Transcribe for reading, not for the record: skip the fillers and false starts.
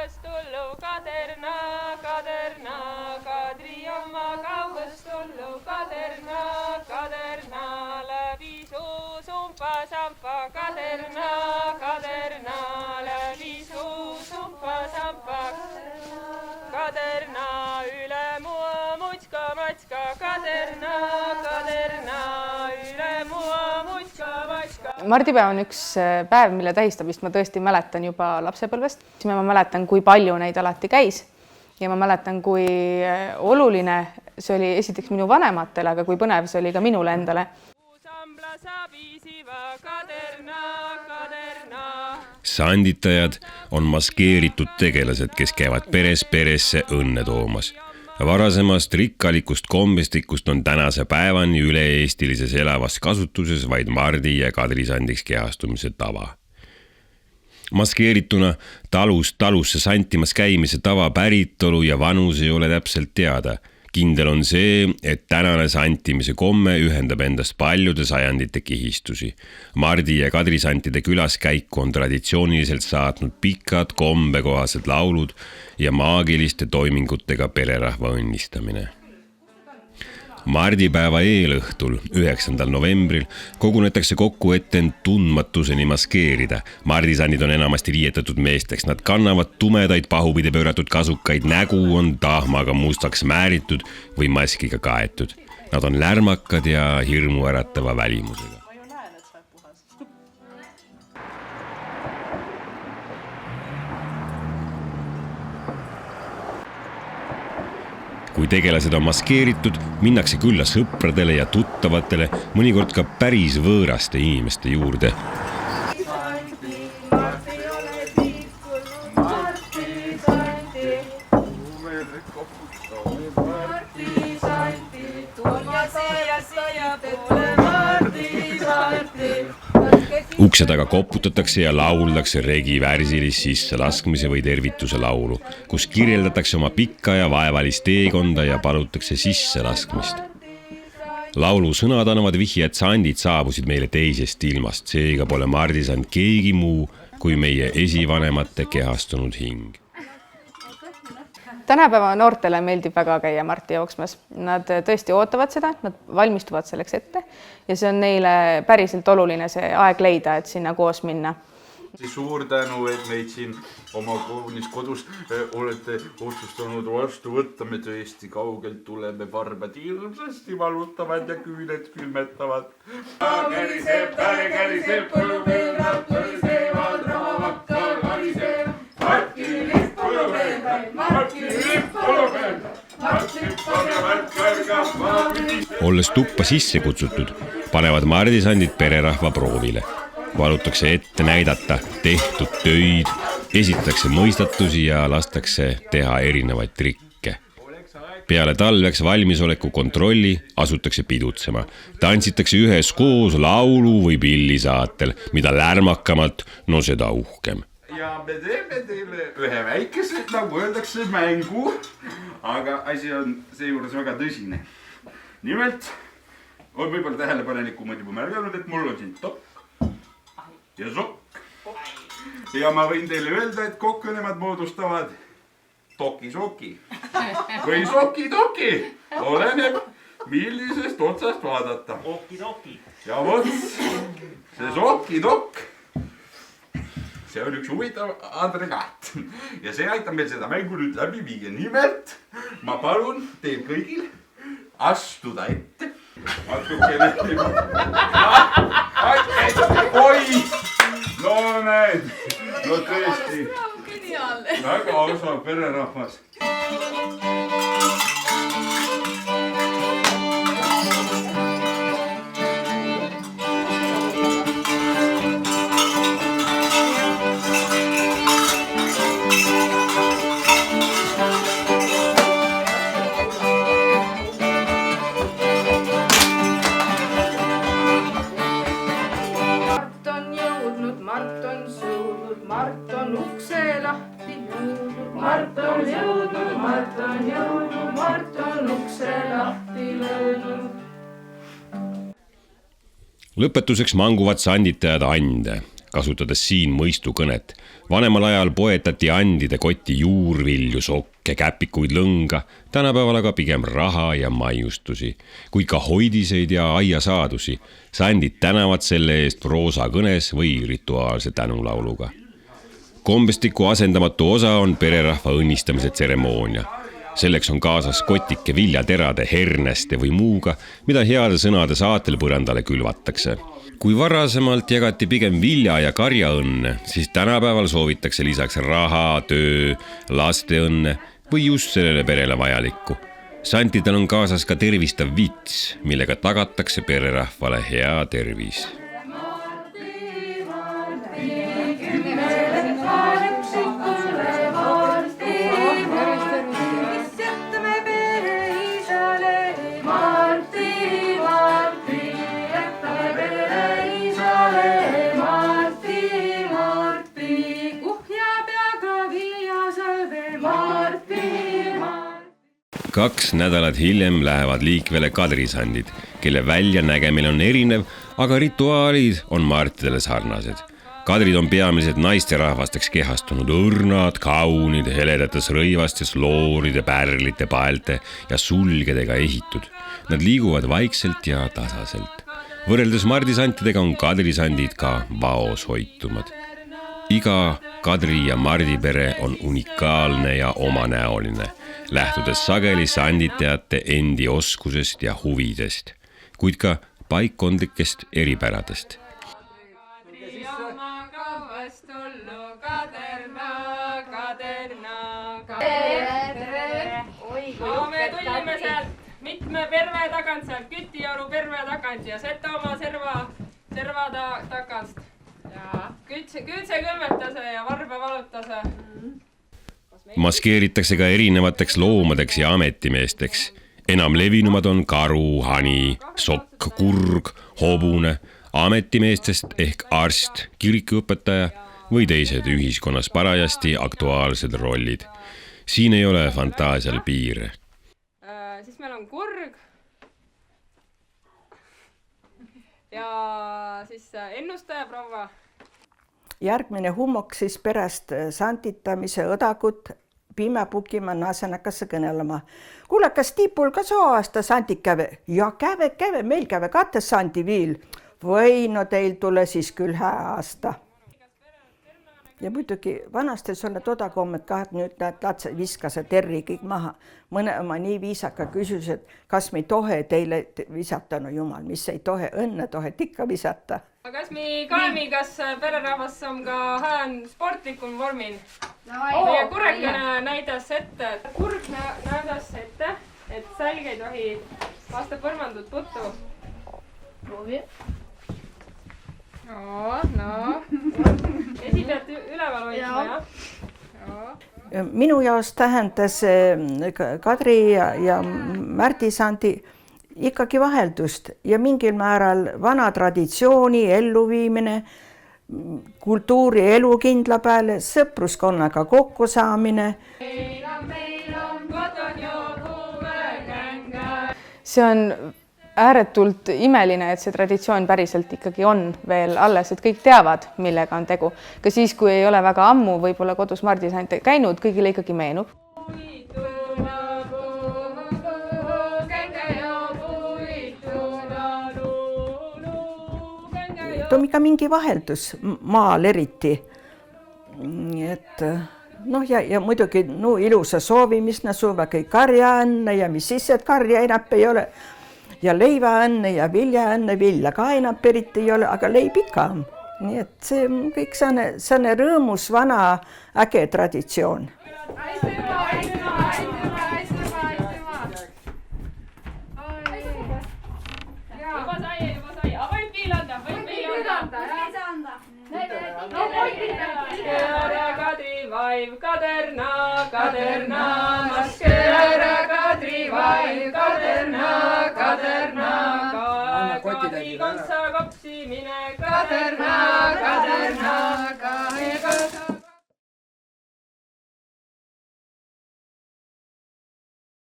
kaugest tullu Kaderna, Kaderna, Kadri oma kaugest tullu Kaderna, Kaderna, läbi suu sumpa sampa Kaderna, Kaderna, läbi suu sumpa sampa Kaderna, üle mua mutska matska Kaderna, Kaderna, üle mua mutska matska. Mardipäev on üks päev, mille tähistamist ma tõesti mäletan juba lapsepõlvest. Ma mäletan, kui palju neid alati käis ja ma mäletan, kui oluline see oli esiteks minu vanematele, aga kui põnev see oli ka minule endale. Sanditajad on maskeeritud tegelased, kes käivad peresse õnne toomas. Varasemast rikkalikust kombestikust on tänase päevani üle-eestilises elavas kasutuses vaid Mardi ja Kadri sandiks kehastumise tava. Maskeerituna talust talusse santimas käimise tava päritolu ja vanus ei ole täpselt teada. Kindel on see, et tänane santimise komme ühendab endast paljude sajandite kihistusi. Mardi ja Kadri santide külaskäiku on traditsiooniliselt saatnud pikad kombekohased laulud ja maagiliste toimingutega pererahva õnnistamine. Mardipäeva eelõhtul 9. novembril kogunetakse kokku, et end tundmatuseni maskeerida. Mardisannid on enamasti riietatud meesteks. Nad kannavad tumedaid pahupidi pööratud kasukaid, nägu on tahmaga mustaks määritud või maskiga kaetud. Nad on lärmakad ja hirmu äratava välimusega. Kui tegelased on maskeeritud, minnakse külla sõpradele ja tuttavatele, mõnikord ka päris võõraste inimeste juurde. Ukse taga koputatakse ja lauldakse regivärsilist sisselaskmise või tervituse laulu, kus kirjeldatakse oma pikka ja vaevalist teekonda ja palutakse sisselaskmist. Laulu sõnad annavad vihje, et sandid saabusid meile teisest ilmast, seega pole Mardisand keegi muu kui meie esivanemate kehastunud hing. Tänapäeva noortele meeldib väga käia Marti jooksmas. Nad tõesti ootavad seda, nad valmistuvad selleks ette ja see on neile päriselt oluline see aeg leida, et sinna koos minna. Suur tänu, et meid siin oma kodus olete otsustanud vastu võtta. Me tõesti kaugelt tuleme, barbad hirmsasti valutavad ja küüned külmetavad. Käriseb, põllupeerab, tõisevad rahavakkal hariseb. Marki lipp põllupeerab, Marki lipp põllupeerab, Marki lipp põllupeerab, kõrgab maapidi. Olles tuppa sisse kutsutud, panevad mardisandid pererahva proovile. Valutakse ette näidata tehtud töid, esitatakse mõistatusi ja lastakse teha erinevaid trikke. Peale talveks valmisoleku kontrolli asutakse pidutsema. Tantsitakse üheskoos laulu või pillisaatel, mida lärmakamalt, no seda uhkem. Ja me teeme teile ühe väikese, nagu öeldakse, mängu, aga asi on seejuures väga tõsine. Nimelt on võib-olla tähelepanelikumad juba märganud, et mul on siin topp ja sokk. Ja ma võin teile öelda, et kokku nemad moodustavad toki-soki või soki-toki. Oleneb, millisest otsast vaadata. Ja vot, see soki-tok, see on üks huvitav agregaat ja see aitab meil seda mängu nüüd läbi viia. Nimelt, ma palun teil kõigil astuda ette. Oi! No näed, no tõesti. Väga osav pererahvas. Mart on ukse lahti jõudnud, Mart on jõudnud, Mart on jõudnud, Mart on ukse lahti löödnud. Lõpetuseks manguvad sanditajad ande. kasutades siin mõistukõnet. Vanemal ajal poetati andide kotti juurvilju, sokke, käpikuid, lõnga, tänapäeval aga pigem raha ja maiustusi, kuid ka hoidiseid ja aiasaadusi. Sandid tänavad selle eest proosakõnes või rituaalse tänulauluga. Kombestiku asendamatu osa on pererahva õnnistamise tseremoonia. Selleks on kaasas kotike viljaterade, herneste või muuga, mida heade sõnade saatel põrandale külvatakse. Kui varasemalt jagati pigem vilja ja karjaõnne, siis tänapäeval soovitakse lisaks raha, töö, laste õnne või just sellele perele vajalikku. Santidel on kaasas ka tervistav vits, millega tagatakse pererahvale hea tervis. Kaks nädalat hiljem lähevad liikvele kadrisandid, kelle väljanägemine on erinev, aga rituaalid on Martidele sarnased. Kadrid on peamiselt naisterahvasteks kehastunud õrnad, kaunid, heledates rõivastes, looride, pärlite, paelte ja sulgedega ehitud. Nad liiguvad vaikselt ja tasaselt. Võrreldes mardisantidega on kadrisandid ka vaos hoitumad. Iga kadri ja mardipere on unikaalne ja omanäoline, lähtudes sageli sanditajate endi oskusest ja huvidest, kuid ka paikkondlikest eripäradest. Me tulime sealt mitme perve tagant, sealt Kütijaru perve tagant ja Setomaa serva tagant. Kütse kõlmetase ja varba valutase. Maskeeritakse ka erinevateks loomadeks ja ametimeesteks. Enam levinumad on karu, hani, sokk, kurg, hobune, ametimeestest ehk arst, kirikuõpetaja või teised ühiskonnas parajasti aktuaalsed rollid. Siin ei ole fantaasial piire. Siis meil on kurg ja siis ennustaja proua. Järgmine hummok siis perest santitamise õdakut pime pukima naasenakasse kõnelema. Kuule, kas tipul ka soo aasta sandid käve? Ja käve, meil käve 2 sandi viil. Või no teil tule siis küll hää aasta. Ja muidugi vanastes on need odakommed ka, et nüüd näed latse viskase terri kõik maha. Mõne oma nii viisaka küsis, et kas me ei tohe teile visata, no jumal, mis ei tohe, õnne tohet ikka visata. Kas me kaemi, kas pererahvas on ka hään sportlikum vormin? Meie kurekene näidas ette, kurg näidas ette, et sälge ei tohi vastu põrmandut puttu. Proovi. No. Esi pead üleval hoidma, jah? Minu jaoks tähendas Kadri ja Märdi sandi ikkagi vaheldust ja mingil määral vana traditsiooni elluviimine, kultuuri elukindla peale, sõpruskonnaga kokkusaamine. See on ääretult imeline, et see traditsioon päriselt ikkagi on veel alles, et kõik teavad, millega on tegu. Ka siis, kui ei ole väga ammu võib-olla kodus mardisante käinud, kõigile ikkagi meenub. On ikka mingi vaheldus maal eriti. Et noh, ja muidugi ilusa soovimisna suuva kõik karjaõnne ja mis siis, et karja enap ei ole. Ja leivaõnne ja viljaõnne, vilja ka enam eriti ei ole, aga leib ikka. Nii et see kõik saane rõõmus vana äge traditsioon. Kaderna, maskeera Kadri vaiv, kaderna, kaderna, kontsa kopsimine, kaderna, kaderna.